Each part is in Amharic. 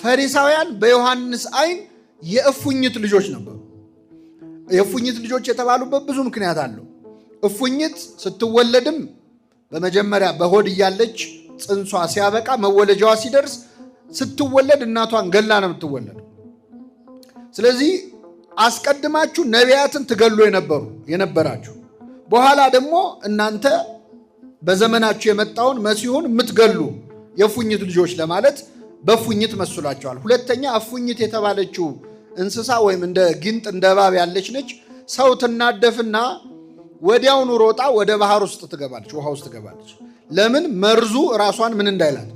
ፈሪሳውያን በዮሐንስ አይን የእፉኝት ልጆች ነበሩ። የእፉኝት ልጆች የተባሉበት ብዙ ምክንያት አለው። እፉኝት ስትወለድም በመጀመሪያ በሆድ እያለች ጽንሷ ሲያበቃ መወለጃዋ ሲደርስ ስትወለድ እናቷን ገላ ነው የምትወለድ። ስለዚህ አስቀድማችሁ ነቢያትን ትገሉ የነበራችሁ በኋላ ደግሞ እናንተ በዘመናችሁ የመጣውን መሲሁን የምትገሉ የእፉኝት ልጆች ለማለት በእፉኝት መስሏቸዋል። ሁለተኛ እፉኝት የተባለችው እንስሳ ወይም እንደ ጊንጥ እንደ እባብ ያለች ነች። ሰው ትናደፍና ወዲያውኑ ሮጣ ወደ ባህር ውስጥ ትገባለች፣ ውሃ ውስጥ ትገባለች። ለምን? መርዙ ራሷን ምን እንዳይላት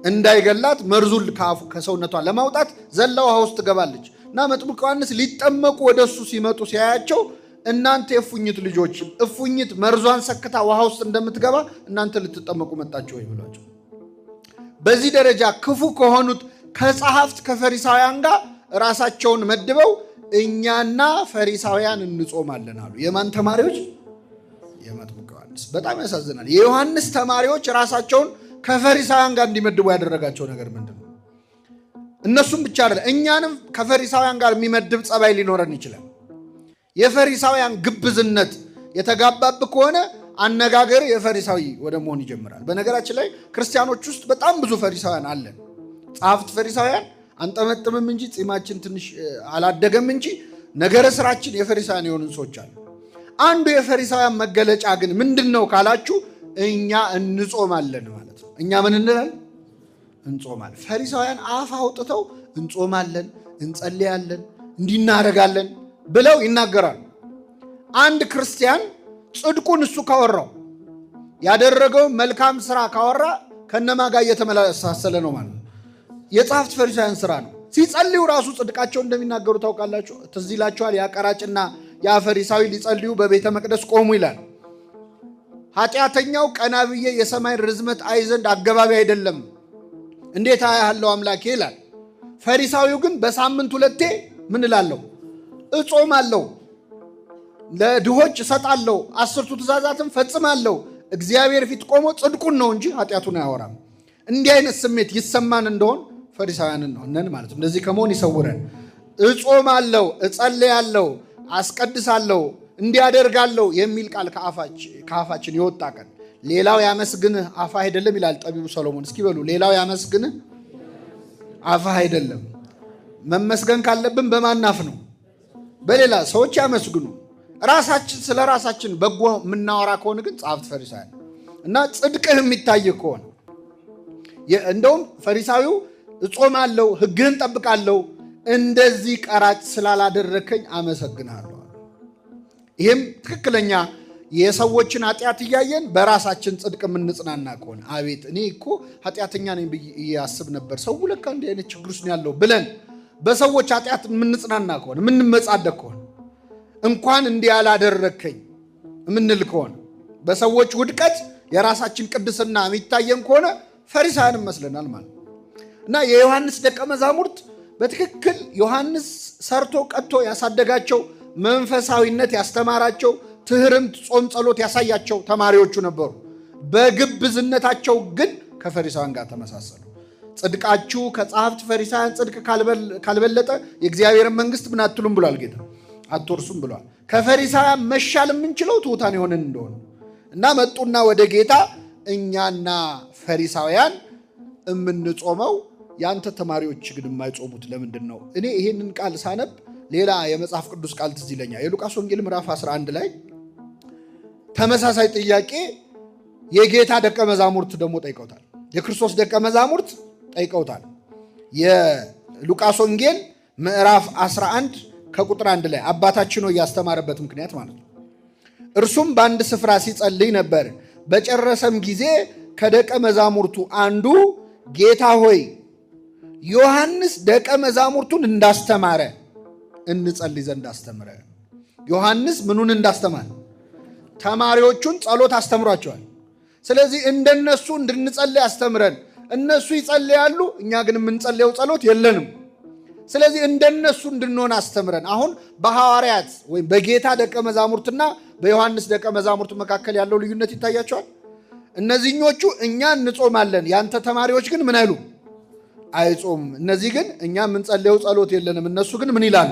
እንዳይገላት መርዙን ከሰውነቷ ለማውጣት ዘላ ውሃ ውስጥ ትገባለች። እና መጥምቁ ዮሐንስ ሊጠመቁ ወደሱ ሲመጡ ሲያያቸው እናንተ የእፉኝት ልጆች እፉኝት መርዟን ሰክታ ውሃ ውስጥ እንደምትገባ እናንተ ልትጠመቁ መጣችሁ ወይ ብሏቸው። በዚህ ደረጃ ክፉ ከሆኑት ከጸሐፍት ከፈሪሳውያን ጋር ራሳቸውን መድበው እኛና ፈሪሳውያን እንጾማለን አሉ። የማን ተማሪዎች? የመጥምቁ ዮሐንስ። በጣም ያሳዝናል። የዮሐንስ ተማሪዎች ራሳቸውን ከፈሪሳውያን ጋር እንዲመድቡ ያደረጋቸው ነገር ምንድን ነው? እነሱም ብቻ አይደለም፣ እኛንም ከፈሪሳውያን ጋር የሚመድብ ጸባይ ሊኖረን ይችላል። የፈሪሳውያን ግብዝነት የተጋባብ ከሆነ አነጋገር የፈሪሳዊ ወደ መሆን ይጀምራል። በነገራችን ላይ ክርስቲያኖች ውስጥ በጣም ብዙ ፈሪሳውያን አለን። ጸሐፍት ፈሪሳውያን አንጠመጥምም እንጂ ጺማችን ትንሽ አላደገም እንጂ ነገረ ስራችን የፈሪሳውያን የሆኑ ሰዎች አሉ። አንዱ የፈሪሳውያን መገለጫ ግን ምንድን ነው ካላችሁ እኛ እንጾማለን ማለት ነው። እኛ ምን እንላለን? እንጾማለን። ፈሪሳውያን አፍ አውጥተው እንጾማለን፣ እንጸልያለን፣ እንዲናረጋለን ብለው ይናገራሉ። አንድ ክርስቲያን ጽድቁን እሱ ካወራው ያደረገው መልካም ስራ ካወራ ከነማ ጋር እየተመሳሰለ ነው ማለት ነው። የጸሐፍት ፈሪሳውያን ስራ ነው። ሲጸልዩ ራሱ ጽድቃቸው እንደሚናገሩ ታውቃላችሁ። ትዝ ይላችኋል። ያ ቀራጭና ያ ፈሪሳዊ ሊጸልዩ በቤተ መቅደስ ቆሙ ይላል። ኃጢአተኛው ቀና ብዬ የሰማይ ርዝመት አይ ዘንድ አገባቢ አይደለም እንዴት አያለው አምላኬ ይላል። ፈሪሳዊው ግን በሳምንት 2 ምን እላለሁ? እጾማለሁ፣ ለድሆች እሰጣለሁ፣ 10ቱ ትእዛዛትን ፈጽማለሁ። እግዚአብሔር ፊት ቆሞ ጽድቁን ነው እንጂ ኃጢአቱን አያወራም። እንዲህ አይነት ስሜት ይሰማን እንደሆን ፈሪሳውያንን ነው ነን ማለት ነው። እንደዚህ ከመሆን ይሰውረን። እጾማለሁ፣ እጸልያለሁ፣ አስቀድሳለሁ፣ እንዲያደርጋለሁ የሚል ቃል ከአፋችን የወጣ ቀን ሌላው ያመስግንህ አፍህ አይደለም ይላል ጠቢቡ ሰሎሞን። እስኪ በሉ ሌላው ያመስግንህ አፍህ አይደለም። መመስገን ካለብን በማናፍ ነው? በሌላ ሰዎች ያመስግኑ። ራሳችን ስለ ራሳችን በጎ የምናወራ ከሆነ ግን ጸሐፍት ፈሪሳውያን እና ጽድቅህ የሚታይ ከሆነ እንደውም ፈሪሳዊው እጾማለሁ፣ ሕግህን ጠብቃለሁ፣ እንደዚህ ቀራጭ ስላላደረከኝ አመሰግናለሁ። ይህም ትክክለኛ የሰዎችን ኃጢአት እያየን በራሳችን ጽድቅ የምንጽናና ከሆነ አቤት እኔ እኮ ኃጢአተኛ ነኝ ብዬ ያስብ ነበር፣ ሰው ለካ እንዲህ አይነት ችግር ውስጥ ያለው ብለን በሰዎች ኃጢአት የምንጽናና ከሆነ የምንመጻደቅ ከሆነ እንኳን እንዲህ ያላደረከኝ የምንል ከሆነ በሰዎች ውድቀት የራሳችን ቅድስና የሚታየን ከሆነ ፈሪሳውያን መስለናል ማለት ነው። እና የዮሐንስ ደቀ መዛሙርት በትክክል ዮሐንስ ሰርቶ ቀጥቶ ያሳደጋቸው መንፈሳዊነት ያስተማራቸው ትህርምት፣ ጾም፣ ጸሎት ያሳያቸው ተማሪዎቹ ነበሩ። በግብዝነታቸው ግን ከፈሪሳውያን ጋር ተመሳሰሉ። ጽድቃችሁ ከጸሐፍት ፈሪሳውያን ጽድቅ ካልበለጠ የእግዚአብሔርን መንግሥት ምን አትሉም ብሏል ጌታ፣ አትወርሱም ብሏል። ከፈሪሳውያን መሻል የምንችለው ትሑታን የሆንን እንደሆነ እና መጡና ወደ ጌታ እኛና ፈሪሳውያን የምንጾመው የአንተ ተማሪዎች ግን የማይጾሙት ለምንድን ነው? እኔ ይህንን ቃል ሳነብ ሌላ የመጽሐፍ ቅዱስ ቃል ትዝ ይለኛል። የሉቃስ ወንጌል ምዕራፍ 11 ላይ ተመሳሳይ ጥያቄ የጌታ ደቀ መዛሙርት ደግሞ ጠይቀውታል። የክርስቶስ ደቀ መዛሙርት ጠይቀውታል። የሉቃስ ወንጌል ምዕራፍ 11 ከቁጥር 1 ላይ አባታችን ሆይ ያስተማረበት ምክንያት ማለት ነው። እርሱም በአንድ ስፍራ ሲጸልይ ነበር። በጨረሰም ጊዜ ከደቀ መዛሙርቱ አንዱ ጌታ ሆይ ዮሐንስ ደቀ መዛሙርቱን እንዳስተማረ እንጸልይ ዘንድ አስተምረ። ዮሐንስ ምኑን እንዳስተማረ? ተማሪዎቹን ጸሎት አስተምሯቸዋል። ስለዚህ እንደነሱ እንድንጸልይ አስተምረን። እነሱ ይጸልያሉ፣ እኛ ግን የምንጸልየው ጸሎት የለንም። ስለዚህ እንደነሱ እንድንሆን አስተምረን። አሁን በሐዋርያት ወይም በጌታ ደቀ መዛሙርትና በዮሐንስ ደቀ መዛሙርት መካከል ያለው ልዩነት ይታያቸዋል። እነዚህኞቹ እኛ እንጾማለን፣ ያንተ ተማሪዎች ግን ምን አይሉ? አይጾሙም። እነዚህ ግን እኛ የምንጸልየው ጸሎት የለንም፣ እነሱ ግን ምን ይላሉ?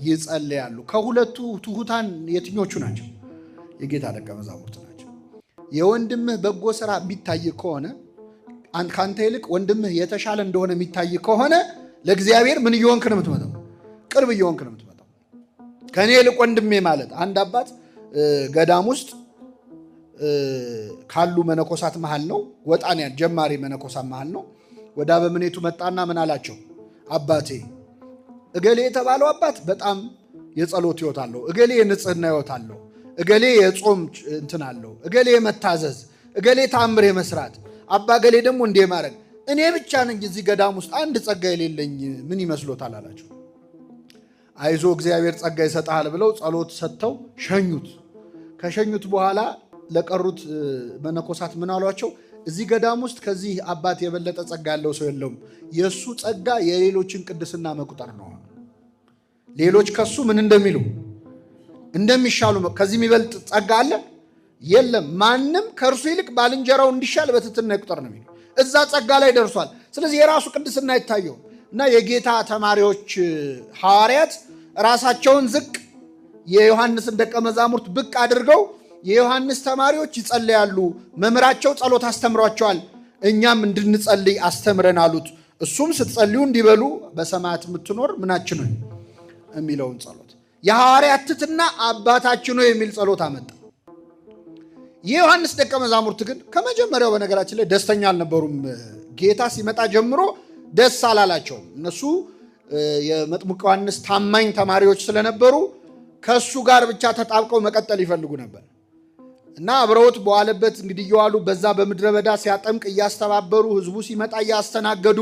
ይጸልያሉ። ከሁለቱ ትሑታን የትኞቹ ናቸው? የጌታ ደቀ መዛሙርት ናቸው። የወንድምህ በጎ ስራ የሚታይ ከሆነ ከአንተ ይልቅ ወንድምህ የተሻለ እንደሆነ የሚታይ ከሆነ ለእግዚአብሔር ምን እየሆንክ ነው የምትመጣው? ቅርብ እየሆንክ ነው የምትመጣው። ከእኔ ይልቅ ወንድሜ ማለት አንድ አባት ገዳም ውስጥ ካሉ መነኮሳት መሃል ነው። ወጣን ጀማሪ መነኮሳት መሃል ነው። ወደ አበምኔቱ መጣና ምን አላቸው? አባቴ እገሌ የተባለው አባት በጣም የጸሎት ሕይወት አለው፣ እገሌ የንጽህና ሕይወት አለው፣ እገሌ የጾም እንትን አለው፣ እገሌ የመታዘዝ፣ እገሌ ተአምር የመስራት፣ አባ እገሌ ደግሞ እንዲህ ማድረግ፣ እኔ ብቻ ነኝ እዚህ ገዳም ውስጥ አንድ ጸጋ የሌለኝ፣ ምን ይመስሎታል አላቸው። አይዞ እግዚአብሔር ጸጋ ይሰጣል ብለው ጸሎት ሰጥተው ሸኙት። ከሸኙት በኋላ ለቀሩት መነኮሳት ምን አሏቸው? እዚህ ገዳም ውስጥ ከዚህ አባት የበለጠ ጸጋ ያለው ሰው የለውም። የእሱ ጸጋ የሌሎችን ቅድስና መቁጠር ነው። ሌሎች ከሱ ምን እንደሚሉ እንደሚሻሉ፣ ከዚህ የሚበልጥ ጸጋ አለ የለም። ማንም ከእርሱ ይልቅ ባልንጀራው እንዲሻል በትሕትና ይቁጠር ነው የሚለው። እዛ ጸጋ ላይ ደርሷል። ስለዚህ የራሱ ቅድስና አይታየው እና የጌታ ተማሪዎች ሐዋርያት ራሳቸውን ዝቅ የዮሐንስን ደቀ መዛሙርት ብቅ አድርገው የዮሐንስ ተማሪዎች ይጸልያሉ፣ መምህራቸው ጸሎት አስተምሯቸዋል፣ እኛም እንድንጸልይ አስተምረን አሉት። እሱም ስትጸልዩ እንዲበሉ በሰማያት የምትኖር ምናችን ነው የሚለውን ጸሎት የሐዋርያት ትሕትና አባታችን ነው የሚል ጸሎት አመጣ። የዮሐንስ ደቀ መዛሙርት ግን ከመጀመሪያው በነገራችን ላይ ደስተኛ አልነበሩም። ጌታ ሲመጣ ጀምሮ ደስ አላላቸውም። እነሱ የመጥምቁ ዮሐንስ ታማኝ ተማሪዎች ስለነበሩ ከእሱ ጋር ብቻ ተጣብቀው መቀጠል ይፈልጉ ነበር እና አብረውት በዋለበት እንግዲህ እየዋሉ በዛ በምድረ በዳ ሲያጠምቅ እያስተባበሩ ሕዝቡ ሲመጣ እያስተናገዱ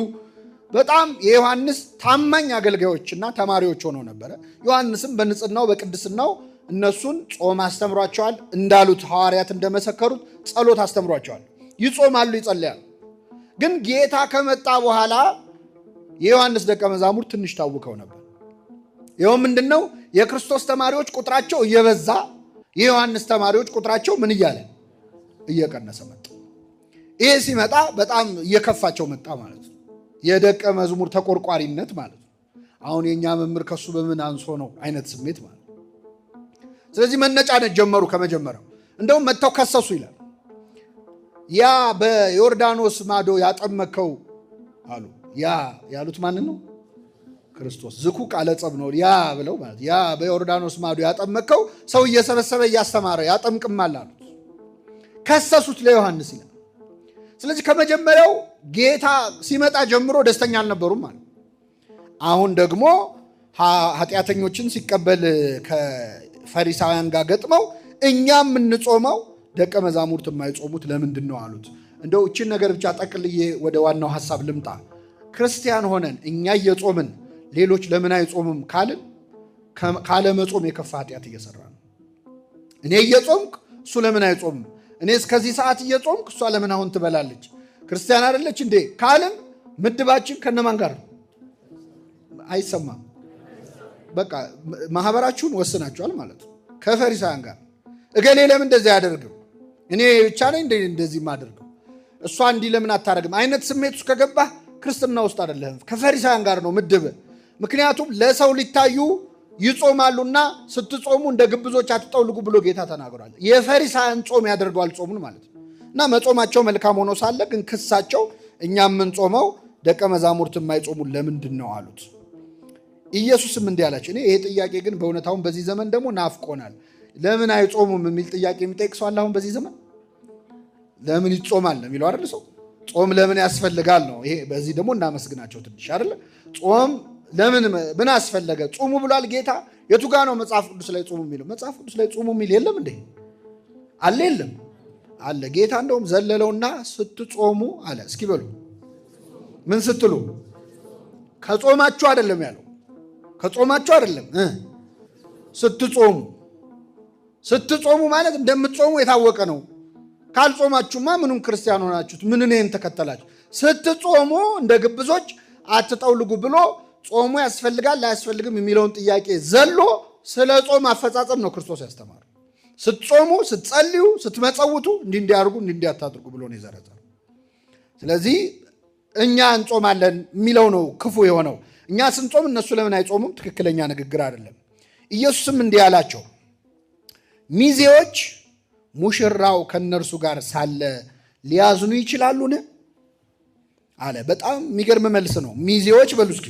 በጣም የዮሐንስ ታማኝ አገልጋዮችና ተማሪዎች ሆነው ነበረ። ዮሐንስም በንጽህናው በቅድስናው እነሱን ጾም አስተምሯቸዋል። እንዳሉት ሐዋርያት እንደመሰከሩት ጸሎት አስተምሯቸዋል። ይጾማሉ፣ ይጸልያሉ። ግን ጌታ ከመጣ በኋላ የዮሐንስ ደቀ መዛሙርት ትንሽ ታውከው ነበር። ይኸው ምንድነው? የክርስቶስ ተማሪዎች ቁጥራቸው እየበዛ የዮሐንስ ተማሪዎች ቁጥራቸው ምን እያለ እየቀነሰ መጣ። ይሄ ሲመጣ በጣም እየከፋቸው መጣ ማለት ነው። የደቀ መዝሙር ተቆርቋሪነት ማለት ነው። አሁን የኛ መምህር ከሱ በምን አንሶ ነው አይነት ስሜት ማለት ነው። ስለዚህ መነጫነጭ ጀመሩ። ከመጀመሪያው እንደውም መጥተው ከሰሱ ይላል። ያ በዮርዳኖስ ማዶ ያጠመከው አሉ። ያ ያሉት ማንን ነው? ክርስቶስ። ዝኩ ቃለ ጸብ ነው ያ ብለው ማለት ያ በዮርዳኖስ ማዶ ያጠመከው ሰው እየሰበሰበ እያስተማረ ያጠምቅማል አሉት። ከሰሱት ለዮሐንስ ይላል። ስለዚህ ከመጀመሪያው ጌታ ሲመጣ ጀምሮ ደስተኛ አልነበሩም ማለት። አሁን ደግሞ ኃጢአተኞችን ሲቀበል ከፈሪሳውያን ጋር ገጥመው እኛ የምንጾመው ደቀ መዛሙርት የማይጾሙት ለምንድን ነው አሉት። እንደው እችን ነገር ብቻ ጠቅልዬ ወደ ዋናው ሐሳብ ልምጣ። ክርስቲያን ሆነን እኛ እየጾምን ሌሎች ለምን አይጾምም ካልን ካለ መጾም የከፋ ኃጢአት እየሰራ ነው። እኔ እየጾምኩ እሱ ለምን አይጾምም? እኔ እስከዚህ ሰዓት እየጾምኩ እሷ ለምን አሁን ትበላለች? ክርስቲያን አይደለች እንዴ ካልን ምድባችን ከነማን ጋር ነው? አይሰማም። በቃ ማህበራችሁን ወስናችኋል ማለት ነው። ከፈሪሳውያን ጋር እገሌ ለምን እንደዚህ አያደርግም? እኔ ብቻ ነኝ እንደዚህ የማደርገው፣ እሷ እንዲህ ለምን አታደርግም አይነት ስሜት ውስጥ ከገባህ ክርስትና ውስጥ አይደለህም። ከፈሪሳውያን ጋር ነው ምድብ። ምክንያቱም ለሰው ሊታዩ ይጾማሉና ስትጾሙ እንደ ግብዞች አትጠውልጉ ብሎ ጌታ ተናግሯል። የፈሪሳውያን ጾም ያደርገዋል ጾሙን ማለት ነው። እና መጾማቸው መልካም ሆኖ ሳለ ግን ክሳቸው እኛ የምንጾመው ደቀ መዛሙርት የማይጾሙ ለምንድን ነው አሉት። ኢየሱስም እንዲህ አላቸው። እኔ ይሄ ጥያቄ ግን በእውነታውን በዚህ ዘመን ደግሞ ናፍቆናል። ለምን አይጾሙም የሚል ጥያቄ የሚጠይቅ ሰው አለ አሁን በዚህ ዘመን? ለምን ይጾማል ነው የሚለው አይደል ሰው? ጾም ለምን ያስፈልጋል ነው። ይሄ በዚህ ደግሞ እናመስግናቸው ትንሽ አይደለ? ጾም ለምን ምን አስፈለገ? ጾሙ ብሏል ጌታ። የቱ ጋ ነው መጽሐፍ ቅዱስ ላይ ጾሙ የሚለው? መጽሐፍ ቅዱስ ላይ ጾሙ የሚል የለም እንዴ? አለ የለም? አለ። ጌታ እንደውም ዘለለውና ስትጾሙ አለ። እስኪ በሉ ምን ስትሉ? ከጾማችሁ አይደለም ያለው፣ ከጾማችሁ አይደለም ስትጾሙ። ስትጾሙ ማለት እንደምትጾሙ የታወቀ ነው። ካልጾማችሁማ ምኑን ክርስቲያን ሆናችሁት? ምን እኔን ተከተላችሁ? ስትጾሙ እንደ ግብዞች አትጠውልጉ ብሎ ጾሙ ያስፈልጋል አያስፈልግም የሚለውን ጥያቄ ዘሎ ስለ ጾም አፈጻጸም ነው ክርስቶስ ያስተማሩ። ስትጾሙ፣ ስትጸልዩ፣ ስትመጸውቱ እንዲያርጉ እንዲያታድርጉ ብሎ ነው የዘረዘረው። ስለዚህ እኛ እንጾማለን የሚለው ነው ክፉ የሆነው። እኛ ስንጾም እነሱ ለምን አይጾሙም? ትክክለኛ ንግግር አይደለም። ኢየሱስም እንዲህ አላቸው፣ ሚዜዎች ሙሽራው ከነርሱ ጋር ሳለ ሊያዝኑ ይችላሉን አለ። በጣም የሚገርም መልስ ነው። ሚዜዎች በሉ እስኪ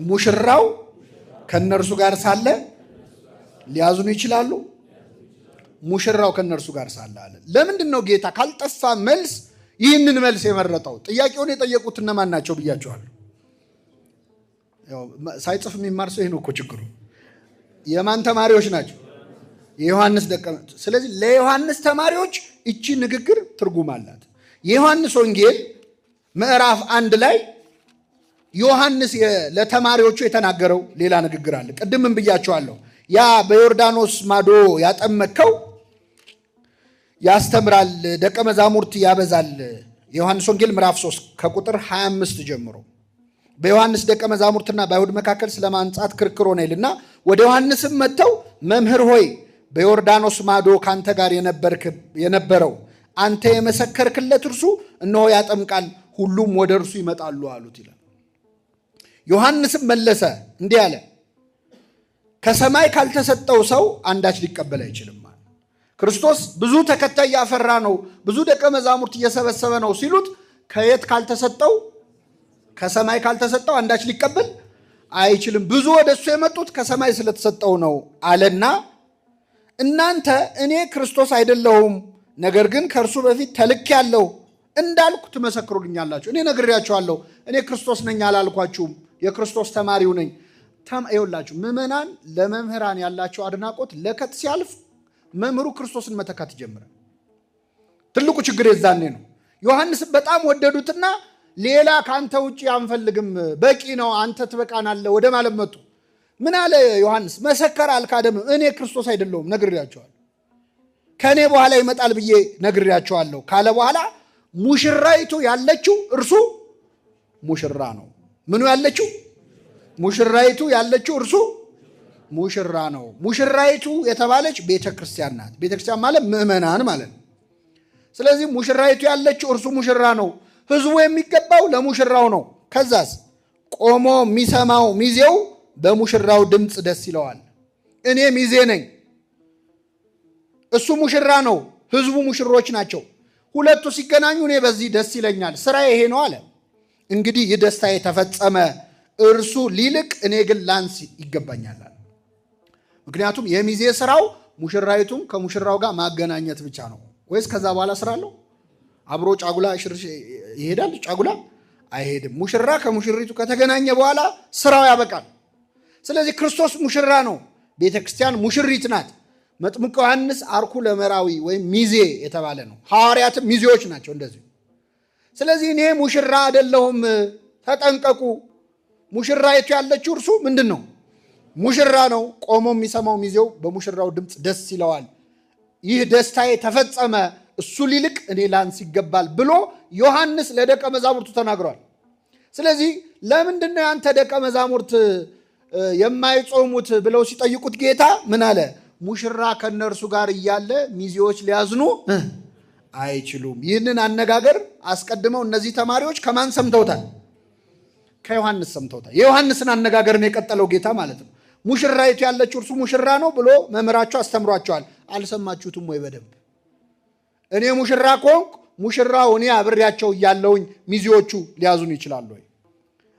ሙሽራው ከነርሱ ጋር ሳለ ሊያዝኑ ይችላሉ? ሙሽራው ከነርሱ ጋር ሳለ አለ። ለምንድን ነው ጌታ ካልጠፋ መልስ ይህንን መልስ የመረጠው? ጥያቄውን የጠየቁት እነማን ናቸው ብያቸዋለሁ። ሳይጽፍ የሚማር ሰው ይህ ነው እኮ ችግሩ። የማን ተማሪዎች ናቸው? የዮሐንስ ደቀ መዛሙርት። ስለዚህ ለዮሐንስ ተማሪዎች እቺ ንግግር ትርጉም አላት። የዮሐንስ ወንጌል ምዕራፍ 1 ላይ ዮሐንስ ለተማሪዎቹ የተናገረው ሌላ ንግግር አለ። ቅድምም ብያቸዋለሁ። ያ በዮርዳኖስ ማዶ ያጠመከው ያስተምራል፣ ደቀ መዛሙርት ያበዛል። የዮሐንስ ወንጌል ምዕራፍ 3 ከቁጥር 25 ጀምሮ በዮሐንስ ደቀ መዛሙርትና በአይሁድ መካከል ስለማንጻት ክርክር ሆነ ይልና ወደ ዮሐንስም መጥተው መምህር ሆይ በዮርዳኖስ ማዶ ካንተ ጋር የነበረው አንተ የመሰከርክለት እርሱ እነሆ ያጠምቃል፣ ሁሉም ወደ እርሱ ይመጣሉ አሉት ይላል። ዮሐንስም መለሰ እንዲህ አለ፣ ከሰማይ ካልተሰጠው ሰው አንዳች ሊቀበል አይችልም። ክርስቶስ ብዙ ተከታይ ያፈራ ነው፣ ብዙ ደቀ መዛሙርት እየሰበሰበ ነው ሲሉት ከየት ካልተሰጠው? ከሰማይ ካልተሰጠው አንዳች ሊቀበል አይችልም። ብዙ ወደሱ የመጡት ከሰማይ ስለተሰጠው ነው አለና እናንተ እኔ ክርስቶስ አይደለሁም፣ ነገር ግን ከእርሱ በፊት ተልኬአለሁ እንዳልኩ ትመሰክሩልኛላችሁ። እኔ ነግሬያችኋለሁ፣ እኔ ክርስቶስ ነኝ አላልኳችሁም፣ የክርስቶስ ተማሪው ነኝ። ይኸውላችሁ ምዕመናን ለመምህራን ያላቸው አድናቆት ለከት ሲያልፍ መምህሩ ክርስቶስን መተካት ይጀምራል። ትልቁ ችግር የዛኔ ነው። ዮሐንስ በጣም ወደዱትና ሌላ ከአንተ ውጭ አንፈልግም፣ በቂ ነው፣ አንተ ትበቃናለህ ወደ ማለት መጡ። ምን አለ ዮሐንስ? መሰከር አልካደም። እኔ ክርስቶስ አይደለሁም ነግሬያቸዋለሁ፣ ከእኔ በኋላ ይመጣል ብዬ ነግሬያቸዋለሁ ካለ በኋላ ሙሽራይቱ ያለችው እርሱ ሙሽራ ነው። ምኑ ያለችው? ሙሽራይቱ ያለችው እርሱ ሙሽራ ነው። ሙሽራይቱ የተባለች ቤተ ክርስቲያን ናት። ቤተ ክርስቲያን ማለት ምዕመናን ማለት ነው። ስለዚህ ሙሽራይቱ ያለችው እርሱ ሙሽራ ነው። ህዝቡ የሚገባው ለሙሽራው ነው። ከዛስ ቆሞ የሚሰማው ሚዜው በሙሽራው ድምፅ ደስ ይለዋል። እኔ ሚዜ ነኝ፣ እሱ ሙሽራ ነው፣ ህዝቡ ሙሽሮች ናቸው። ሁለቱ ሲገናኙ እኔ በዚህ ደስ ይለኛል፣ ስራ ይሄ ነው አለ። እንግዲህ ይህ ደስታ የተፈጸመ እርሱ ሊልቅ እኔ ግን ላንስ ይገባኛል። ምክንያቱም የሚዜ ስራው ሙሽራይቱም ከሙሽራው ጋር ማገናኘት ብቻ ነው። ወይስ ከዛ በኋላ ስራ አለው? አብሮ ጫጉላ ይሄዳል? ጫጉላ አይሄድም። ሙሽራ ከሙሽሪቱ ከተገናኘ በኋላ ስራው ያበቃል። ስለዚህ ክርስቶስ ሙሽራ ነው፣ ቤተ ክርስቲያን ሙሽሪት ናት። መጥምቁ ዮሐንስ አርኩ ለመራዊ ወይም ሚዜ የተባለ ነው። ሐዋርያትም ሚዜዎች ናቸው እንደዚሁ። ስለዚህ እኔ ሙሽራ አይደለሁም፣ ተጠንቀቁ። ሙሽራይቱ ያለችው እርሱ ምንድን ነው? ሙሽራ ነው። ቆሞ የሚሰማው ሚዜው በሙሽራው ድምፅ ደስ ይለዋል። ይህ ደስታዬ ተፈጸመ፣ እሱ ሊልቅ እኔ ላንስ ይገባል ብሎ ዮሐንስ ለደቀ መዛሙርቱ ተናግሯል። ስለዚህ ለምንድን ነው ያንተ ደቀ መዛሙርት የማይጾሙት ብለው ሲጠይቁት ጌታ ምን አለ? ሙሽራ ከነርሱ ጋር እያለ ሚዜዎች ሊያዝኑ አይችሉም። ይህንን አነጋገር አስቀድመው እነዚህ ተማሪዎች ከማን ሰምተውታል? ከዮሐንስ ሰምተውታል። የዮሐንስን አነጋገር ነው የቀጠለው ጌታ ማለት ነው። ሙሽራይቱ ያለችው እርሱ ሙሽራ ነው ብሎ መምህራቸው አስተምሯቸዋል። አልሰማችሁትም ወይ? በደንብ እኔ ሙሽራ ከሆንኩ ሙሽራው እኔ አብሬያቸው እያለውኝ ሚዜዎቹ ሊያዙን ይችላሉ ወይ?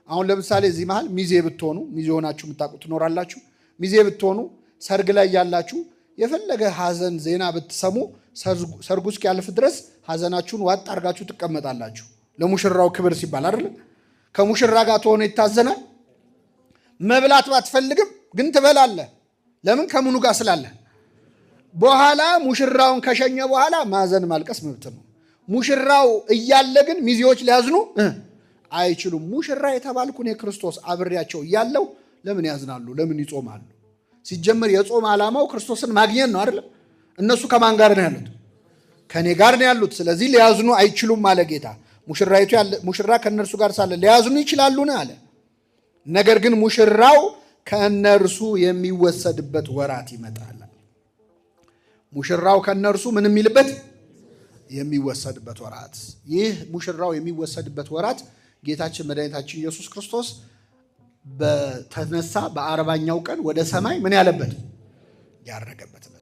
አሁን ለምሳሌ እዚህ መሃል ሚዜ ብትሆኑ፣ ሚዜ ሆናችሁ የምታውቁ ትኖራላችሁ። ሚዜ ብትሆኑ ሰርግ ላይ ያላችሁ የፈለገ ሐዘን ዜና ብትሰሙ ሰርጉ እስኪያልፍ ድረስ ሐዘናችሁን ዋጥ አድርጋችሁ ትቀመጣላችሁ። ለሙሽራው ክብር ሲባል አይደል? ከሙሽራ ጋር ተሆነ ይታዘናል። መብላት ባትፈልግም ግን ትበላለህ። ለምን? ከምኑ ጋር ስላለ። በኋላ ሙሽራውን ከሸኘ በኋላ ማዘን ማልቀስ መብት ነው። ሙሽራው እያለ ግን ሚዜዎች ሊያዝኑ አይችሉም። ሙሽራ የተባልኩ እኔ ክርስቶስ አብሬያቸው እያለው ለምን ያዝናሉ? ለምን ይጾማሉ? ሲጀመር የጾም ዓላማው ክርስቶስን ማግኘት ነው አይደለም? እነሱ ከማን ጋር ነው ያሉት? ከኔ ጋር ነው ያሉት። ስለዚህ ሊያዝኑ አይችሉም አለ ጌታ። ሙሽራ ከእነርሱ ጋር ሳለ ሊያዝኑ ይችላሉን አለ። ነገር ግን ሙሽራው ከእነርሱ የሚወሰድበት ወራት ይመጣል። ሙሽራው ከእነርሱ ምን የሚልበት የሚወሰድበት ወራት። ይህ ሙሽራው የሚወሰድበት ወራት ጌታችን መድኃኒታችን ኢየሱስ ክርስቶስ በተነሳ በ40ኛው ቀን ወደ ሰማይ ምን ያለበት ያረገበት